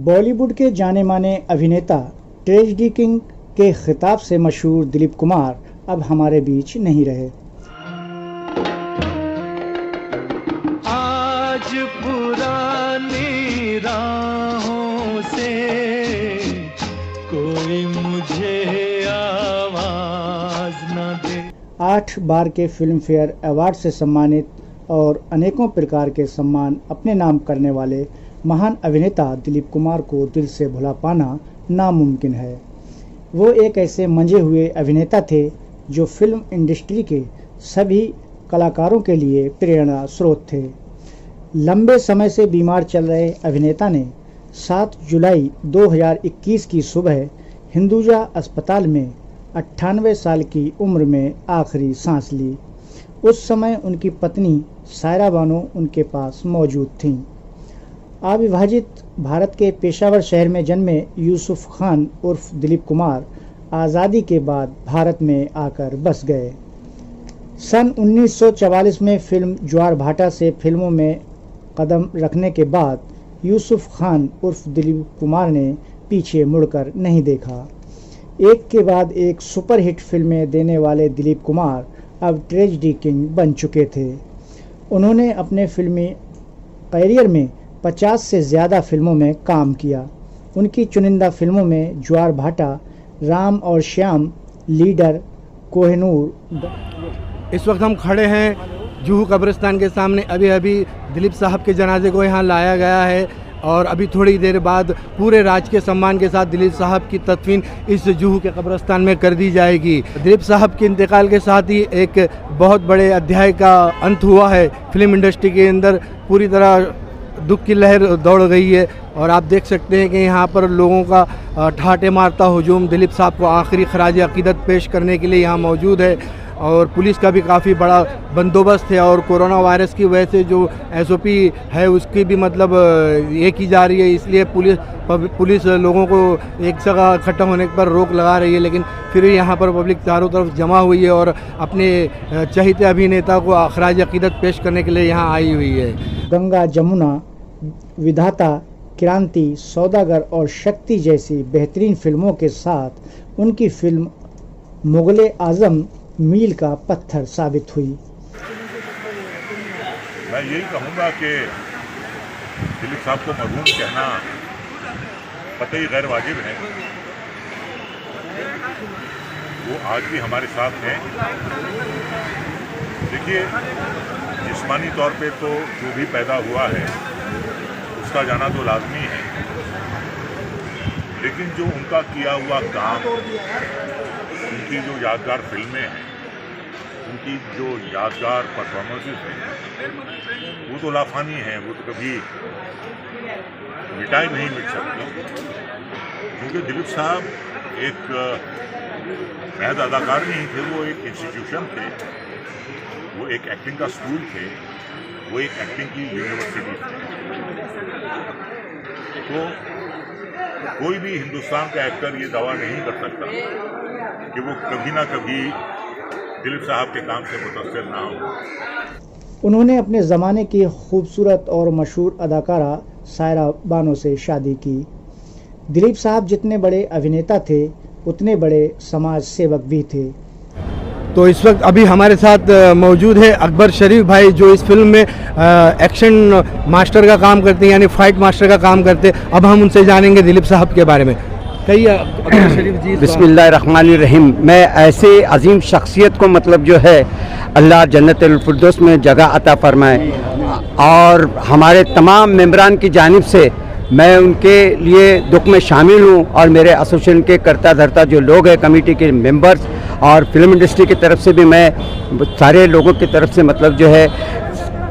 बॉलीवुड के जाने माने अभिनेता ट्रेजेडी किंग के खिताब से मशहूर दिलीप कुमार अब हमारे बीच नहीं रहे। आज पुरानी राहों से कोई मुझे आवाज न दे। 8 बार के फिल्म फेयर अवार्ड से सम्मानित और अनेकों प्रकार के सम्मान अपने नाम करने वाले महान अभिनेता दिलीप कुमार को दिल से भुला पाना नामुमकिन है। वो एक ऐसे मंजे हुए अभिनेता थे जो फिल्म इंडस्ट्री के सभी कलाकारों के लिए प्रेरणा स्रोत थे। लंबे समय से बीमार चल रहे अभिनेता ने 7 जुलाई 2021 की सुबह हिंदुजा अस्पताल में 98 साल की उम्र में आखिरी सांस ली। उस समय उनकी पत्नी सायरा बानो उनके पास मौजूद थीं। अविभाजित भारत के पेशावर शहर में जन्मे यूसुफ खान उर्फ दिलीप कुमार आज़ादी के बाद भारत में आकर बस गए। सन 1944 में फिल्म ज्वार भाटा से फिल्मों में कदम रखने के बाद यूसुफ खान उर्फ दिलीप कुमार ने पीछे मुड़कर नहीं देखा। एक के बाद एक सुपरहिट फिल्में देने वाले दिलीप कुमार अब ट्रेजेडी किंग बन चुके थे। उन्होंने अपने फिल्मी करियर में 50 से ज़्यादा फिल्मों में काम किया। उनकी चुनिंदा फिल्मों में ज्वार भाटा, राम और श्याम, लीडर, कोहिनूर। इस वक्त हम खड़े हैं जुहू कब्रिस्तान के सामने। अभी दिलीप साहब के जनाजे को यहाँ लाया गया है और अभी थोड़ी देर बाद पूरे राजकीय सम्मान के साथ दिलीप साहब की तदफीन इस जुहू के कब्रिस्तान में कर दी जाएगी। दिलीप साहब के इंतकाल के साथ ही एक बहुत बड़े अध्याय का अंत हुआ है। फिल्म इंडस्ट्री के अंदर पूरी तरह दुख की लहर दौड़ गई है और आप देख सकते हैं कि यहाँ पर लोगों का ठाटे मारता हुजूम दिलीप साहब को आखिरी खराज अकीदत पेश करने के लिए यहाँ मौजूद है और पुलिस का भी काफ़ी बड़ा बंदोबस्त है और कोरोना वायरस की वजह से जो SOP है उसकी भी मतलब ये की जा रही है, इसलिए पुलिस लोगों को एक जगह इकट्ठा होने पर रोक लगा रही है। लेकिन फिर यहाँ पर पब्लिक चारों तरफ जमा हुई है और अपने चहेते अभिनेता को खराज अकीदत पेश करने के लिए यहाँ आई हुई है। गंगा जमुना, विधाता, क्रांति, सौदागर और शक्ति जैसी बेहतरीन फिल्मों के साथ उनकी फिल्म मुगले आजम मील का पत्थर साबित हुई। मैं यही कहूँगा कि दिलीप साहब को मरहूम कहना कतई गैर वाजिब है। वो आज भी हमारे साथ हैं। देखिए, जिस्मानी तौर पे तो जो भी पैदा हुआ है उसका जाना तो लाजमी है, लेकिन जो उनका किया हुआ काम, उनकी जो यादगार फिल्में हैं, उनकी जो यादगार परफॉर्मेंसेस हैं, वो तो लाफानी हैं। वो तो कभी मिटाई नहीं मिट सकती, क्योंकि दिलीप साहब एक महज अदाकार नहीं थे, वो एक इंस्टीट्यूशन थे, वो एक एक्टिंग का स्कूल थे, वो एक एक्टिंग की यूनिवर्सिटी थी। तो कोई भी हिंदुस्तान का एक्टर ये दावा नहीं कर सकता कि वो कभी ना कभी दिलीप साहब के काम से मुतासिर ना हो। उन्होंने अपने ज़माने की खूबसूरत और मशहूर अदाकारा सायरा बानो से शादी की। दिलीप साहब जितने बड़े अभिनेता थे उतने बड़े समाज सेवक भी थे। तो इस वक्त अभी हमारे साथ मौजूद है अकबर शरीफ भाई, जो इस फिल्म में एक्शन मास्टर का काम करते हैं, यानी फाइट मास्टर का काम करते हैं। अब हम उनसे जानेंगे दिलीप साहब के बारे में। कही अकबर शरीफ जी। बिस्मिल्लाहिर्रहमानिर्रहीम। मैं ऐसे अजीम शख्सियत को मतलब जो है अल्लाह जन्नतुल फिरदौस में जगह अता फरमाए और हमारे तमाम मेंबरान की जानिब से मैं उनके लिए दुख में शामिल हूँ और मेरे एसोसिएशन के करता धरता जो लोग हैं, कमेटी के मेंबर्स और फिल्म इंडस्ट्री की तरफ से भी मैं सारे लोगों की तरफ से मतलब जो है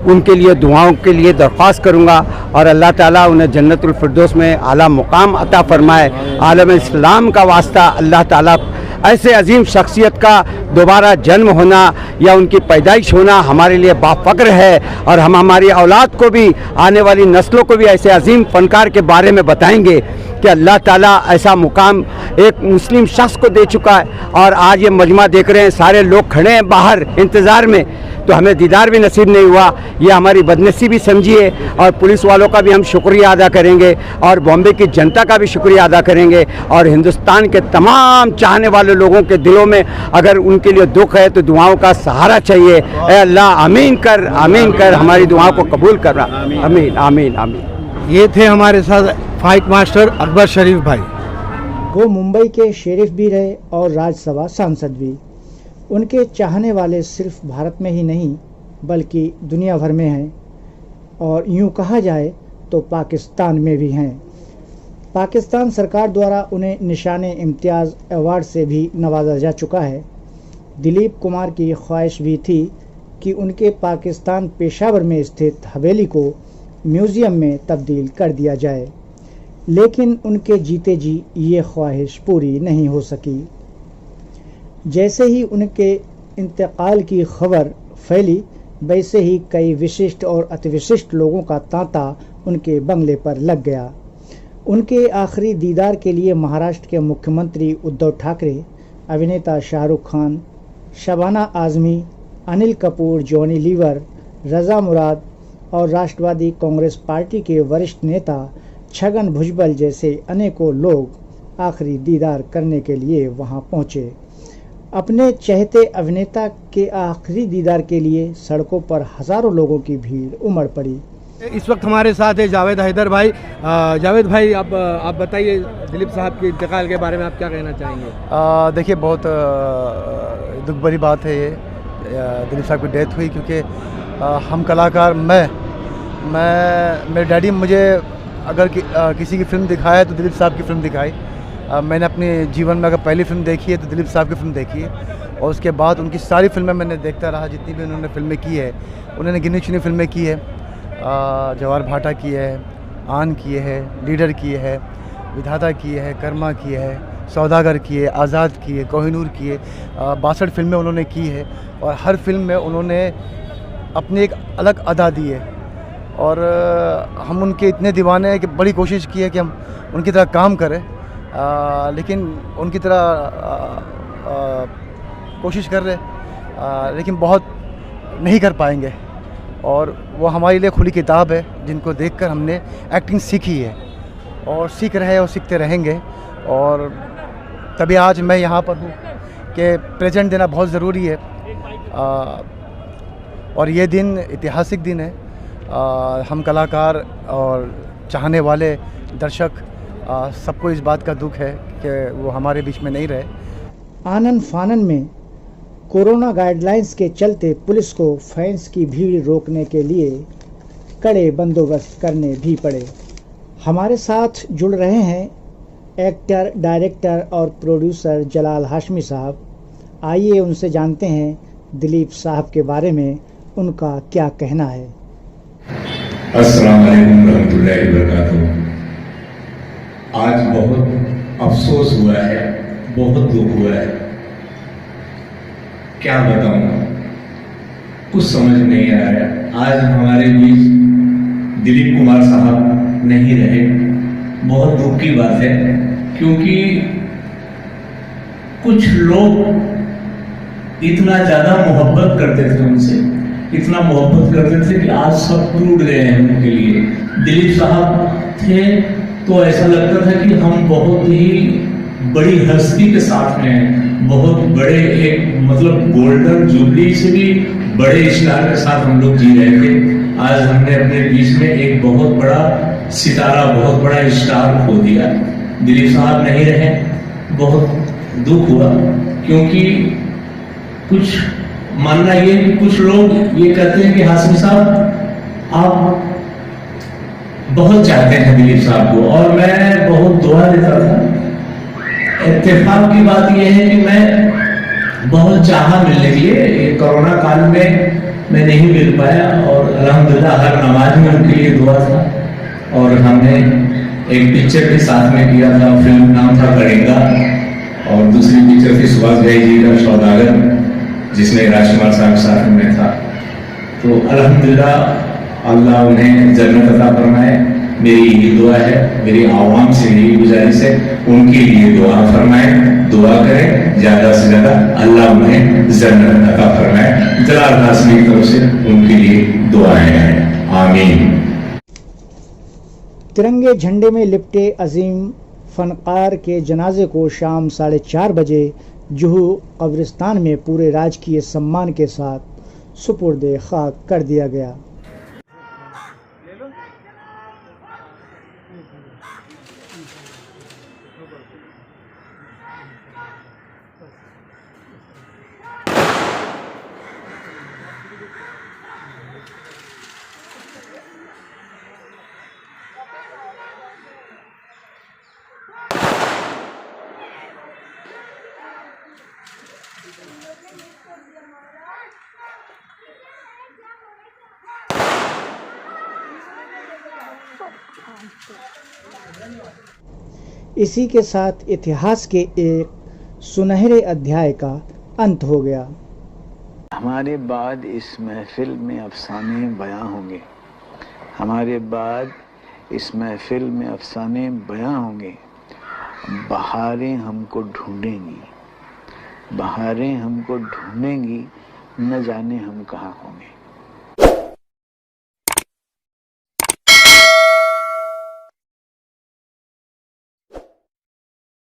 उनके लिए दुआओं के लिए दरख्वास्त करूँगा और अल्लाह ताला उन्हें जन्नतुल फिरदौस में आला मुकाम अता फरमाए। आलम इस्लाम का वास्ता अल्लाह ताला ऐसे अजीम शख्सियत का दोबारा जन्म होना या उनकी पैदाइश होना हमारे लिए बाफ़ख्र है और हम हमारी औलाद को भी, आने वाली नस्लों को भी ऐसे अजीम फ़नकार के बारे में बताएंगे कि अल्लाह ताला ऐसा मुकाम एक मुस्लिम शख्स को दे चुका है। और आज ये मजमा देख रहे हैं, सारे लोग खड़े हैं बाहर इंतज़ार में, तो हमें दीदार भी नसीब नहीं हुआ। ये हमारी बदनसीबी समझिए, और पुलिस वालों का भी हम शुक्रिया अदा करेंगे, और बॉम्बे की जनता का भी शुक्रिया अदा करेंगे, और हिंदुस्तान के तमाम चाहने वाले लोगों के दिलों में अगर उनके लिए दुख है तो दुआओं का सहारा चाहिए। ए अल्लाह आमीन कर हमारी दुआओं को कबूल करना। आमीन आमीन आमीन। ये थे हमारे साथ फाइट मास्टर अकबर शरीफ भाई। वो मुंबई के शेरिफ भी रहे और राज्यसभा सांसद भी। उनके चाहने वाले सिर्फ भारत में ही नहीं बल्कि दुनिया भर में हैं, और यूं कहा जाए तो पाकिस्तान में भी हैं। पाकिस्तान सरकार द्वारा उन्हें निशाने इम्तियाज़ अवार्ड से भी नवाजा जा चुका है। दिलीप कुमार की ख्वाहिश भी थी कि उनके पाकिस्तान पेशावर में स्थित हवेली को म्यूज़ियम में तब्दील कर दिया जाए, लेकिन उनके जीते जी ये ख्वाहिश पूरी नहीं हो सकी। जैसे ही उनके इंतकाल की खबर फैली, वैसे ही कई विशिष्ट और अतिविशिष्ट लोगों का तांता उनके बंगले पर लग गया। उनके आखिरी दीदार के लिए महाराष्ट्र के मुख्यमंत्री उद्धव ठाकरे, अभिनेता शाहरुख खान, शबाना आज़मी, अनिल कपूर, जॉनी लीवर, रज़ा मुराद और राष्ट्रवादी कांग्रेस पार्टी के वरिष्ठ नेता छगन भुजबल जैसे अनेकों लोग आखिरी दीदार करने के लिए वहां पहुंचे। अपने चहेते अभिनेता के आखिरी दीदार के लिए सड़कों पर हजारों लोगों की भीड़ उमड़ पड़ी। इस वक्त हमारे साथ है जावेद हैदर भाई। जावेद भाई, आप बताइए दिलीप साहब के इंतकाल के बारे में आप क्या कहना चाहेंगे? देखिए, बहुत दुख भरी बात है ये, दिलीप साहब की डेथ हुई, क्योंकि हम कलाकार, मेरे डैडी मुझे अगर किसी की फ़िल्म दिखाया तो दिलीप साहब की फ़िल्म दिखाई। मैंने अपने जीवन में अगर पहली फ़िल्म देखी है तो दिलीप साहब की फ़िल्म देखी है, और उसके बाद उनकी सारी फिल्में मैंने देखता रहा, जितनी भी उन्होंने फ़िल्में की है। उन्होंने गिनी चुनी फिल्में की है, जवाहर भाटा की है, आन किए है, लीडर किए है, विधाता किए है, कर्मा किए है, सौदागर किए, आज़ाद किए, कोहिनूर किए, 62 फिल्में उन्होंने की है, और हर फिल्म में उन्होंने अपनी एक अलग अदा दी है। और हम उनके इतने दीवाने हैं कि बड़ी कोशिश की है कि हम उनकी तरह काम करें, लेकिन उनकी तरह कोशिश कर रहे, लेकिन बहुत नहीं कर पाएंगे। और वो हमारे लिए खुली किताब है, जिनको देखकर हमने एक्टिंग सीखी है, और सीख रहे हैं और सीखते रहेंगे। और तभी आज मैं यहाँ पर हूँ कि प्रेजेंट देना बहुत ज़रूरी है, और ये दिन ऐतिहासिक दिन है। हम कलाकार और चाहने वाले दर्शक सबको इस बात का दुख है कि वो हमारे बीच में नहीं रहे। आनन फानन में कोरोना गाइडलाइंस के चलते पुलिस को फैंस की भीड़ रोकने के लिए कड़े बंदोबस्त करने भी पड़े। हमारे साथ जुड़ रहे हैं एक्टर, डायरेक्टर और प्रोड्यूसर जलाल हाशमी साहब। आइए उनसे जानते हैं दिलीप साहब के बारे में उनका क्या कहना है। अस्सलाम वालेकुम रहमतुल्लाहि वबरकातुहू। आज बहुत अफसोस हुआ है, बहुत दुख हुआ है, क्या बताऊं, कुछ समझ नहीं आ रहा। आज हमारे बीच दिलीप कुमार साहब नहीं रहे, बहुत दुख की बात है, क्योंकि कुछ लोग इतना ज्यादा मोहब्बत करते थे उनसे, इतना मोहब्बत करते थे कि आज सब टूट गए हैं उनके लिए। दिलीप साहब थे तो ऐसा लगता था कि हम बहुत ही बड़ी हस्ती के साथ में हैं, बहुत बड़े, एक मतलब गोल्डन जुबली से भी बड़े स्टार के साथ हम लोग जी रहे थे। आज हमने अपने बीच में एक बहुत बड़ा सितारा, बहुत बड़ा स्टार खो दिया। दिलीप साहब नहीं रहे, बहुत दुख हुआ, क्योंकि कुछ मानना ये कि कुछ लोग ये कहते हैं कि हाशमी साहब आप बहुत चाहते हैं दिलीप साहब को, और मैं बहुत दुआ देता था। इत्तेफाक की बात यह है कि मैं बहुत चाहा मिलने के लिए, ये कोरोना काल में मैं नहीं मिल पाया, और अल्हम्दुलिल्लाह हर नमाज में उनके लिए दुआ था। और हमने एक पिक्चर भी साथ में किया था, फिल्म नाम था करेंगा, और दूसरी पिक्चर थी सुभाष भाई जी का सौदागर, जिसमें राजकुमार साहब साथ में था। तो अल्हम्दुलिल्लाह अल्लाह उन्हें जन्नत अता फरमाए, मेरी यही दुआ है, मेरी आवाम से यही गुजारिश है, उनके लिए दुआ फरमाए, दुआ करें ज्यादा से ज्यादा, अल्लाह उन्हें जन्नत अता फरमाए। जलाल हाशमी की तरफ से उनके लिए दुआएं हैं, आमीन। तिरंगे झंडे में लिपटे अजीम फनकार के जनाजे को शाम 4:30 बजे जुहू कब्रिस्तान में पूरे राजकीय सम्मान के साथ सुपुर्द खाक कर दिया गया। इसी के साथ इतिहास के एक सुनहरे अध्याय का अंत हो गया। हमारे बाद इस महफिल में अफसाने बयां होंगे, हमारे बाद इस महफिल में अफसाने बयां होंगे। बहारें हमको ढूंढेंगी, बहारें हमको ढूंढेंगी, न जाने हम कहाँ होंगे।